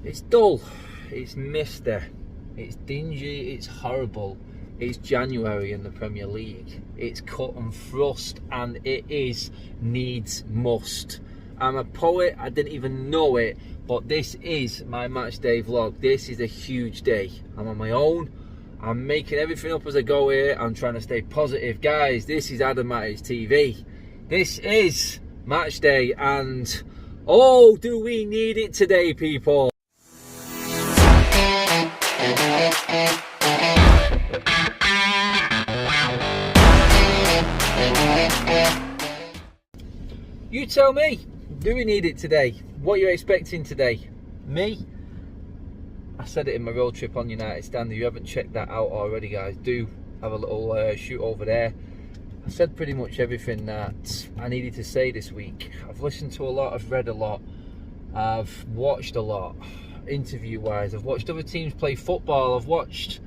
It's dull, it's misty, it's dingy, it's horrible. It's January in the Premier League. It's cut and thrust, and it is needs must. I'm a poet, I didn't even know it, but this is my match day vlog. This is a huge day. I'm on my own. I'm making everything up as I go here. I'm trying to stay positive. Guys, this is Matic TV. This is match day, and oh, do we need it today, people? You tell me, do we need it today? What are you expecting today? Me? I said it in my road trip on United Stand. If you haven't checked that out already, guys, do have a little shoot over there. I said pretty much everything that I needed to say this week. I've listened to a lot, I've read a lot, I've watched a lot, interview-wise. I've watched other teams play football. I've watched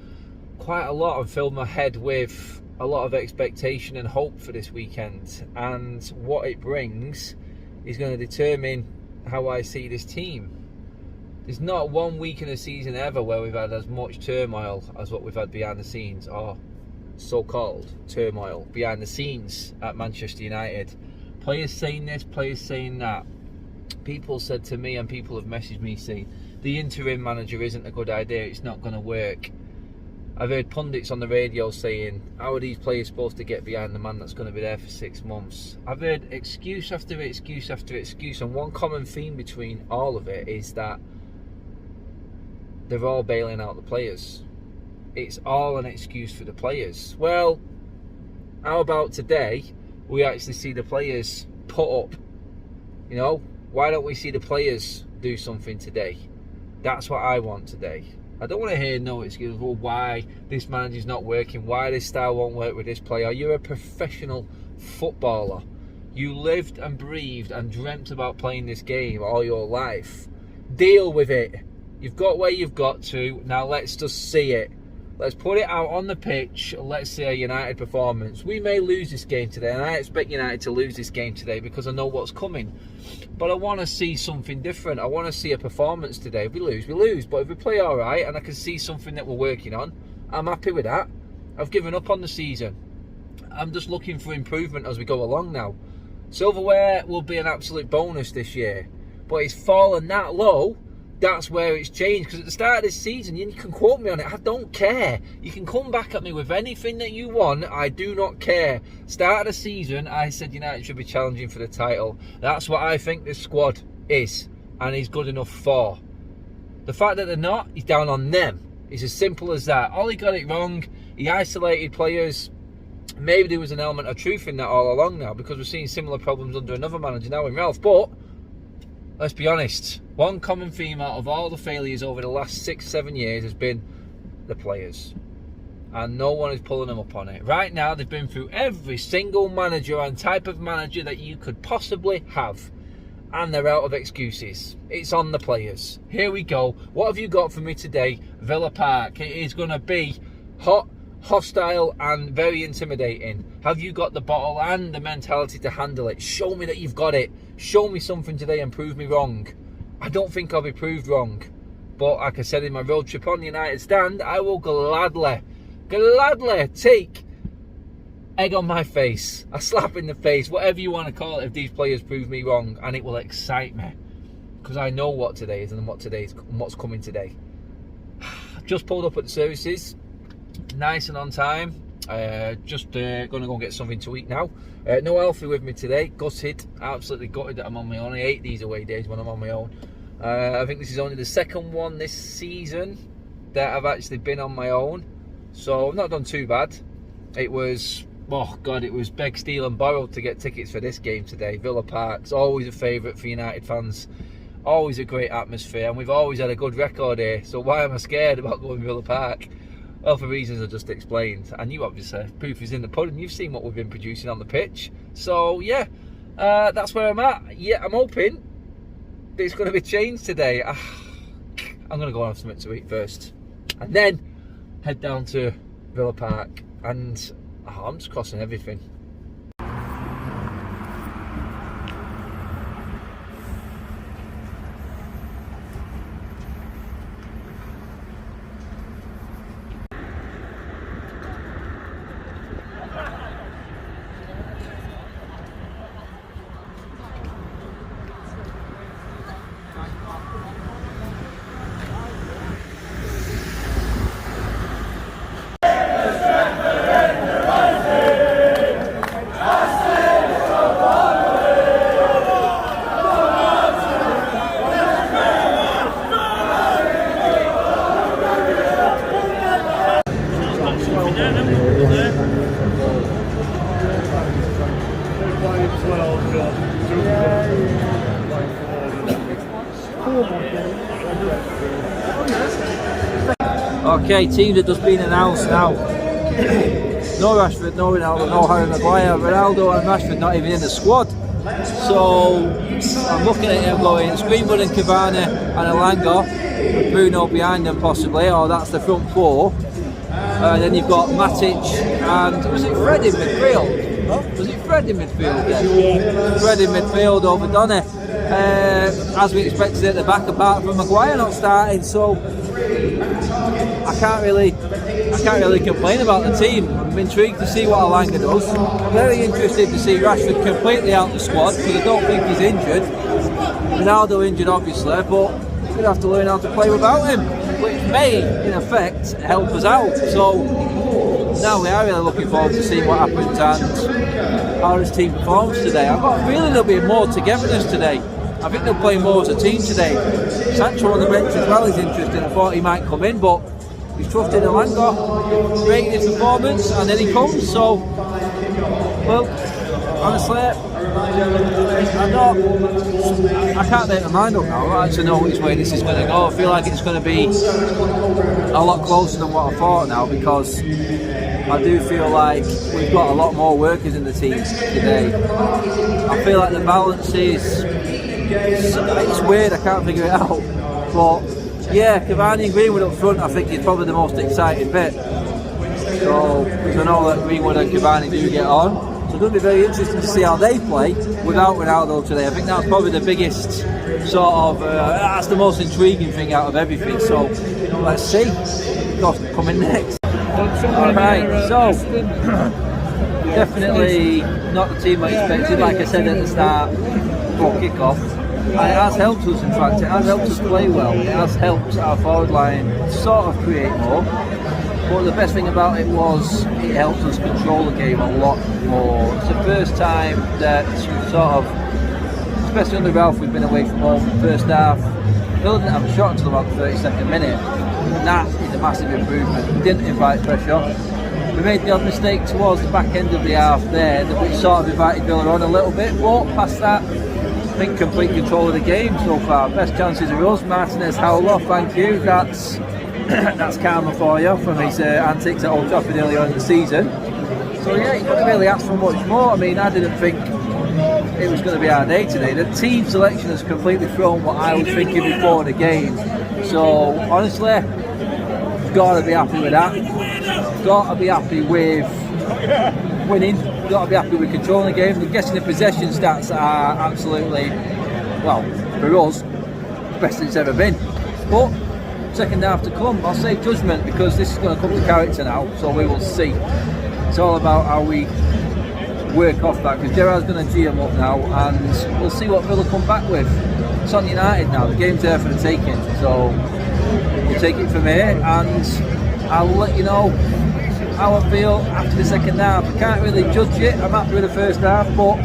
quite a lot and filled my head with a lot of expectation and hope for this weekend, and what it brings is going to determine how I see this team. There's not one week in a season ever where we've had as much turmoil as what we've had behind the scenes, or so-called turmoil behind the scenes at Manchester United. Players saying this, players saying that. People said to me, and people have messaged me saying the interim manager isn't a good idea, it's not going to work. I've heard pundits on the radio saying, how are these players supposed to get behind the man that's going to be there for 6 months? I've heard excuse after excuse after excuse, and one common theme between all of it is that they're all bailing out the players. It's all an excuse for the players. Well, how about today we actually see the players put up? You know, why don't we see the players do something today? That's what I want today. I don't want to hear no excuse, well, why this manager's not working, why this style won't work with this player. You're a professional footballer. You lived and breathed and dreamt about playing this game all your life. Deal with it. You've got where you've got to. Now let's just see it. Let's put it out on the pitch. Let's see a United performance. We may lose this game today, and I expect United to lose this game today because I know what's coming. But I want to see something different. I want to see a performance today. If we lose, we lose. But if we play all right and I can see something that we're working on, I'm happy with that. I've given up on the season. I'm just looking for improvement as we go along now. Silverware will be an absolute bonus this year. But it's fallen that low. That's where it's changed, because at the start of this season, you can quote me on it, I don't care. You can come back at me with anything that you want, I do not care. Start of the season, I said United should be challenging for the title. That's what I think this squad is, and is good enough for. The fact that they're not, is down on them. It's as simple as that. Ollie got it wrong, he isolated players. Maybe there was an element of truth in that all along now, because we're seeing similar problems under another manager now in Ralph, but let's be honest, one common theme out of all the failures over the last 6-7 years has been the players. And no one is pulling them up on it. Right now, they've been through every single manager and type of manager that you could possibly have. And they're out of excuses. It's on the players. Here we go. What have you got for me today? Villa Park. It is going to be hot, hostile and very intimidating. Have you got the bottle and the mentality to handle it? Show me that you've got it. Show me something today and prove me wrong. I don't think I'll be proved wrong. But like I said in my road trip on the United Stand, I will gladly take egg on my face, a slap in the face, whatever you want to call it, if these players prove me wrong, and it will excite me. Because I know what today is and what's coming today. Just pulled up at the services. Nice and on time. Just going to go get something to eat now. No Alfie with me today. Gutted, absolutely gutted that I'm on my own. I hate these away days when I'm on my own. I think this is only the second one this season that I've actually been on my own, so I've not done too bad. It was, oh God, it was beg, steal and borrow to get tickets for this game today. Villa Park's always a favourite for United fans. Always a great atmosphere, and we've always had a good record here, so why am I scared about going to Villa Park? Well, for reasons I just explained. And you obviously, proof is in the pudding. You've seen what we've been producing on the pitch. So, yeah, that's where I'm at. Yeah, I'm hoping it's going to be changed today. I'm going to go and have something to eat first. And then head down to Villa Park. And I'm just crossing everything. Okay, teams have just been announced now. No Rashford, no Ronaldo, no Harry Maguire. Ronaldo and Rashford not even in the squad. So I'm looking at him going, it's Greenwood and Cavani and Elanga, with Bruno behind them possibly, or that's the front four. Then you've got Matic and, was it Fred in midfield? Was it Fred in midfield? Yeah. Fred in midfield over Donny. As we expected at the back, apart from Maguire not starting, so I can't really complain about the team. I'm intrigued to see what Elanga does. I'm very interested to see Rashford completely out the squad because I don't think he's injured. Ronaldo injured obviously, but we're going to have to learn how to play without him, which may in effect help us out. So now we are really looking forward to seeing what happens and how this team performs today. I've got a feeling there'll be more togetherness today. I think they'll play more as a team today. Sancho on the bench as well is interesting. I thought he might come in, but he's trusted Elanga, rated his performance, and then he comes. So, well, honestly, I can't make my mind up now. I actually know which way this is going to go. I feel like it's going to be a lot closer than what I thought now, because I do feel like we've got a lot more workers in the team today. I feel like the balance is, it's weird, I can't figure it out. But yeah, Cavani and Greenwood up front I think is probably the most exciting bit. So, because I know that Greenwood and Cavani do get on. So it's going to be very interesting to see how they play without Ronaldo today. I think that's probably the biggest sort of, that's the most intriguing thing out of everything. So let's see what's coming next. Alright, so definitely not the team I expected, like I said at the start before kick-off. And it has helped us, in fact, it has helped us play well. It has helped our forward line sort of create more. But the best thing about it was it helped us control the game a lot more. It's the first time that we've sort of, especially under Ralph, we've been away from home the first half. Villa didn't have a shot until about the 32nd minute. And that is a massive improvement. We didn't invite pressure. We made the odd mistake towards the back end of the half there, which sort of invited Villa on a little bit. But past that, I think complete control of the game so far. Best chances are us. Martinez Howler, thank you. That's karma for you from his antics at Old Trafford earlier on in the season. So yeah, you couldn't really ask for much more. I mean, I didn't think it was going to be our day today. The team selection has completely thrown what I was thinking before the game. So honestly, got to be happy with that. Got to be happy with winning. Got to be happy with controlling the game. I'm guessing the possession stats are absolutely, well, for us, the best it's ever been. But second half to come, I'll say judgment, because this is going to come to character now, so we will see. It's all about how we work off that, because Gerrard's going to G him up now, and we'll see what Villa come back with. It's on United now, the game's there for the taking, so we'll take it from here, and I'll let you know how I feel after the second half. I can't really judge it, I'm happy with the first half, but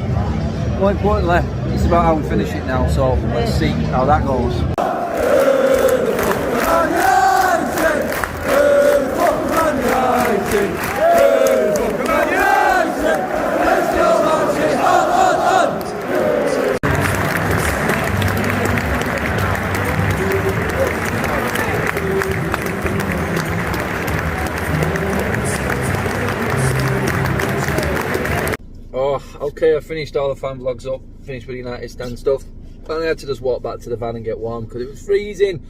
more importantly, it's about how we finish it now, so let's see how that goes. Okay, I finished all the fan vlogs up, finished with United stand stuff, and I had to just walk back to the van and get warm because it was freezing.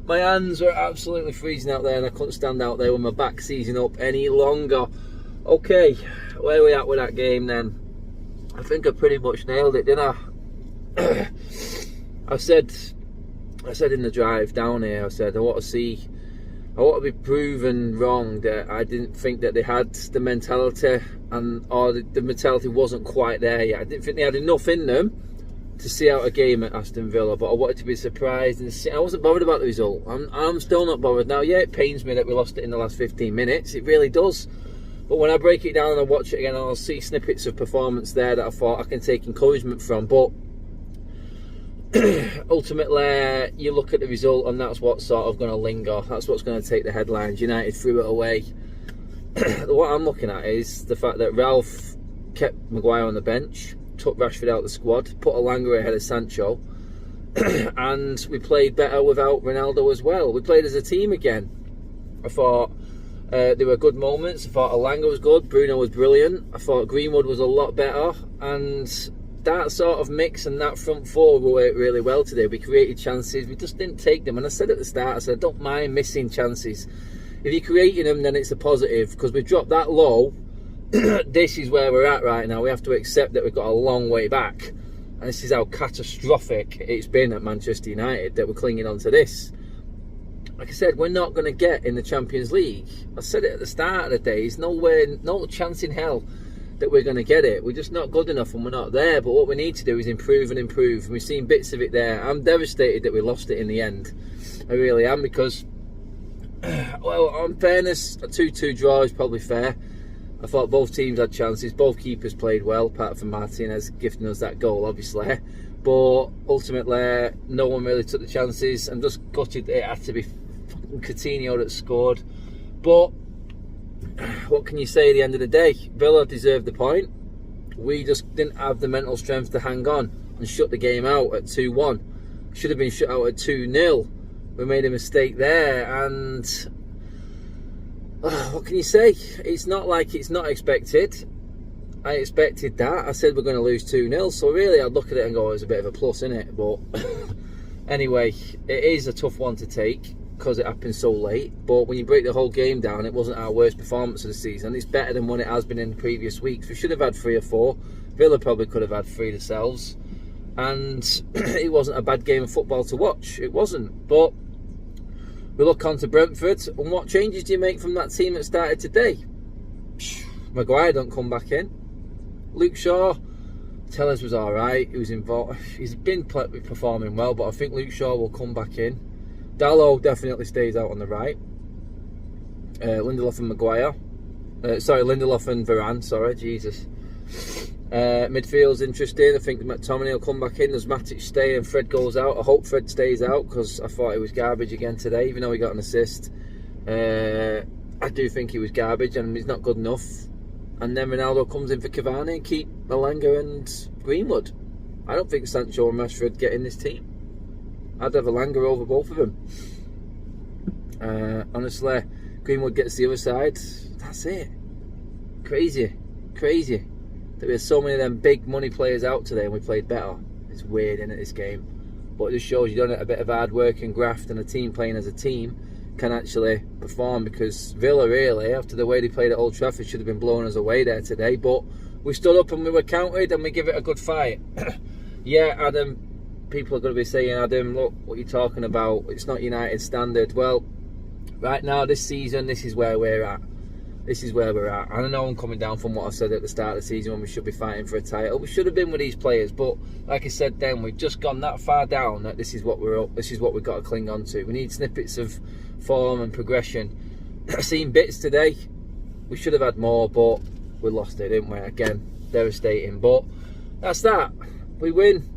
My hands were absolutely freezing out there and I couldn't stand out there with my back seizing up any longer. Okay, where are we at with that game then? I think I pretty much nailed it, didn't I? I said in the drive down here, I said I want to be proven wrong that I didn't think that they had the mentality, or the mentality wasn't quite there yet. I didn't think they had enough in them to see out a game at Aston Villa, but I wanted to be surprised and see. I wasn't bothered about the result. I'm still not bothered now. Yeah, it pains me that we lost it in the last 15 minutes. It really does. But when I break it down and I watch it again, I'll see snippets of performance there that I thought I can take encouragement from. But ultimately, you look at the result and that's what's sort of going to linger. That's what's going to take the headlines. United threw it away. What I'm looking at is the fact that kept Maguire on the bench, took Rashford out of the squad, put Elanga ahead of Sancho, and we played better without Ronaldo as well. We played as a team again. I thought there were good moments. I thought Elanga was good, Bruno was brilliant. I thought Greenwood was a lot better, and that sort of mix and that front four worked really well today. We created chances, we just didn't take them. And I said at the start, I said, I don't mind missing chances. If you're creating them, then it's a positive, because we dropped that low. This is where we're at right now. We have to accept that we've got a long way back. And this is how catastrophic it's been at Manchester United, that we're clinging on to this. Like I said, we're not going to get in the Champions League. I said it at the start of the day. There's no chance in hell that we're going to get it. We're just not good enough and we're not there. But what we need to do is improve and improve. And we've seen bits of it there. I'm devastated that we lost it in the end. I really am, because, well, on fairness, a 2-2 draw is probably fair. I thought both teams had chances. Both keepers played well, apart from Martinez gifting us that goal, obviously. But ultimately, no one really took the chances. I'm just gutted it had to be Coutinho that scored. But what can you say at the end of the day? Villa deserved the point. We just didn't have the mental strength to hang on and shut the game out at 2-1. Should have been shut out at 2-0. We made a mistake there, and what can you say? It's not like it's not expected. I expected that. I said we're going to lose 2-0, so really I'd look at it and go, it's a bit of a plus, isn't it? But anyway, it is a tough one to take because it happened so late. But when you break the whole game down, it wasn't our worst performance of the season. It's better than what it has been in previous weeks. We should have had 3 or 4. Villa probably could have had 3 themselves. And it wasn't a bad game of football to watch. It wasn't. But we look on to Brentford, and what changes do you make from that team that started today? Maguire don't come back in. Luke Shaw, Tellers was alright. He was involved. He's been performing well, but I think Luke Shaw will come back in. Dalot definitely stays out on the right. Lindelof and Maguire. Lindelof and Varane. Sorry, Jesus. Midfield's interesting. I think McTominay will come back in. Does Matic stay and Fred goes out? I hope Fred stays out, because I thought he was garbage again today, even though he got an assist. I do think he was garbage and he's not good enough. And then Ronaldo comes in for Cavani and keep Elanga and Greenwood. I don't think Sancho and Rashford get in this team. I'd have Elanga over both of them. Honestly, Greenwood gets the other side. That's it. Crazy. Crazy. There were so many of them big money players out today and we played better. It's weird, isn't it, this game? But it just shows you done it a bit of hard work and graft, and a team playing as a team can actually perform, because Villa really, after the way they played at Old Trafford, should have been blowing us away there today. But we stood up and we were counted and we give it a good fight. Yeah, Adam, people are going to be saying, Adam, look, what you're talking about, it's not United standard. Well, right now, this season, this is where we're at. This is where we're at. I know I'm coming down from what I said at the start of the season when we should be fighting for a title. We should have been with these players, but like I said then, we've just gone that far down that this is what we're up. This is what we've got to cling on to. We need snippets of form and progression. I've seen bits today. We should have had more, but we lost it, didn't we? Again, devastating. But that's that. We win.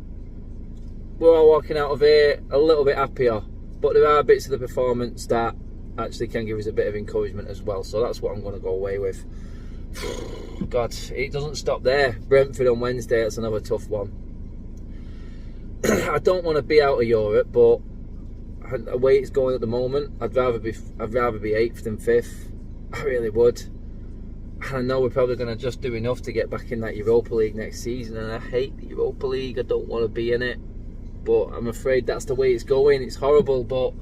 We're all walking out of here a little bit happier. But there are bits of the performance that actually can give us a bit of encouragement as well. So that's what I'm going to go away with. God, it doesn't stop there. Brentford on Wednesday, that's another tough one. I don't want to be out of Europe, but the way it's going at the moment, I'd rather be 8th than 5th. I really would. I know we're probably going to just do enough to get back in that Europa League next season, and I hate the Europa League. I don't want to be in it, but I'm afraid that's the way it's going. It's horrible, but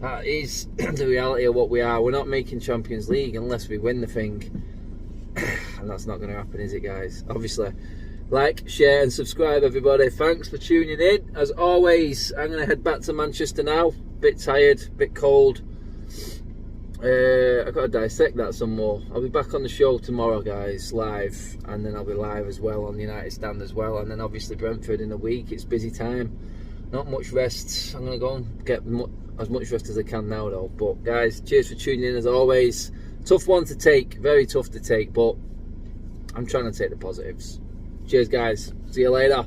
that is the reality of what we are. We're not making Champions League unless we win the thing. And that's not going to happen, is it, guys? Obviously. Like, share and subscribe, everybody. Thanks for tuning in. As always, I'm going to head back to Manchester now. Bit tired, bit cold. I've got to dissect that some more. I'll be back on the show tomorrow, guys, live. And then I'll be live as well on the United Stand as well. And then obviously Brentford in a week. It's busy time. Not much rest. I'm going to go and get as much rest as I can now, though. But guys, cheers for tuning in as always. Tough one to take, very tough to take, but I'm trying to take the positives. Cheers, guys. See you later.